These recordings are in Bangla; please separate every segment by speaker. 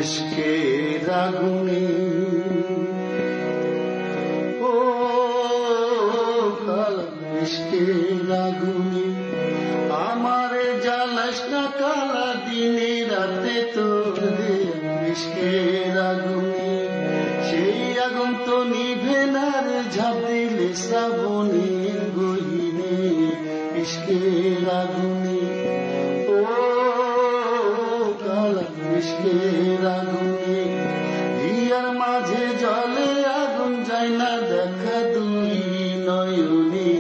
Speaker 1: ইশকের আগুনে ও কালা ইশকের আগুনে আমারে জ্বালাস না কালা দিনে রাতে তোর ইশকের আগুনে সেই আগুন তো নিভে না রে ঝাঁপ দিলে শ্রাবণের গহীনে ইশকের আগুনে ও কালা ইশকের আগুনে হিয়ার মাঝে জলে আগুন যায় না দেখা দুই নয়নে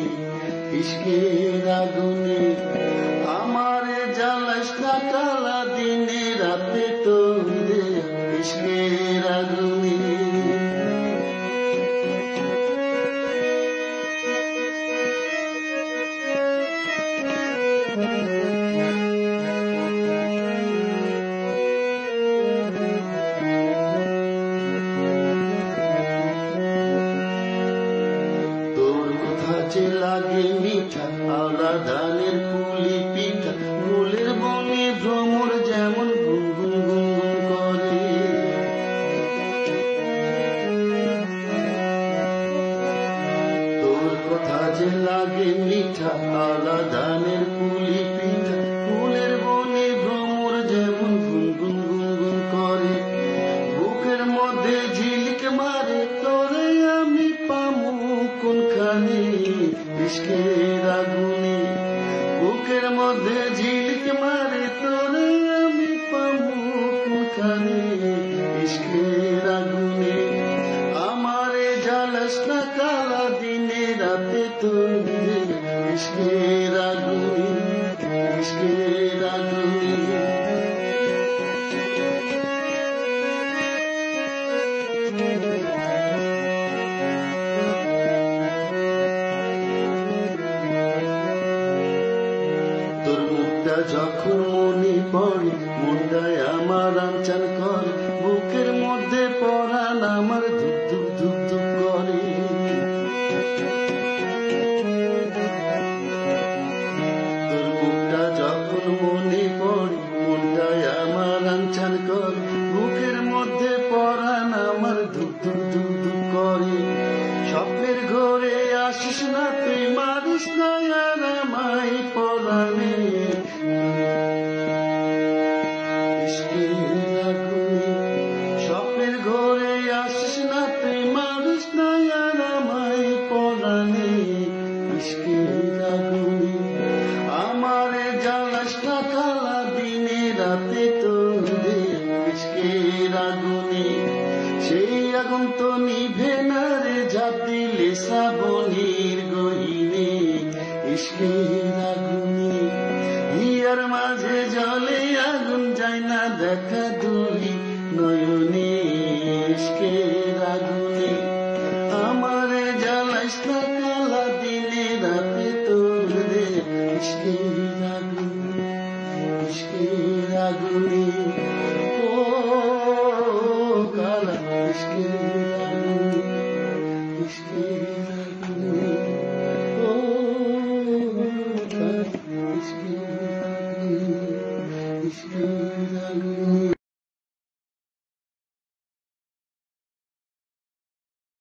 Speaker 1: ইশকের আগুনে আমারে জ্বালাস না কালা দিনে রাতে তোর ইশকের আগুনে যে লাগে মিঠা আওলা ধানের পুলি পিঠা ফুলের বনে ভ্রমর যেমন গুনগুন গুনগুন করে তোর কথা যে লাগে মিঠা আওলা ধানের পুলি পিঠা ফুলের বনে ভ্রমর যেমন গুনগুন গুনগুন করে বুকের মধ্যে ঝিলিক মারে তোরে আমি পামু কোনখানে ইশকের আগুনে বুকের মধ্যে ঝিলিক মারে তোরে আমি পামু কোনখানে ইশকের আগুনে আমারে জ্বালাস না কালা দিনে রাতে তোর ইশকের আগুনে ইশকের আগুনে যখন মনে পড়ে মনটায় আমার আনচান করে বুকের মধ্যে পরাণ আমার ধুক ধুক ধুক ধুক করে তোর মুখটা যখন মনে পড়ে মনটায় আমার আনচান করে বুকের মধ্যে পরাণ আমার ধুক ধুক ধুক ধুক করে স্বপ্নের ঘরে আসিস না তুই মারিস না আর আমায় পরাণে স্বপ্নের ঘরে আসিস না তুই মারিস না আর আমায় পরাণে ইশকের আগুনে আমারে জ্বালাস না কালা দিনে রাতে তোর ইশকের আগুনে সেই আগুন তো নিভে না রে ঝাঁপ দিলে শ্রাবণের গহীনে ইশকের আগুনে হিয়ার মাঝে জলে আগুন যায় না দেখা দুই নয়নে ইশকের আগুনে আমারে জ্বালাস না কালা দিনে রাতে তোর ইশকের আগুনে ইশকের আগুনে ও কালা ইশকের আগুনে ইশকের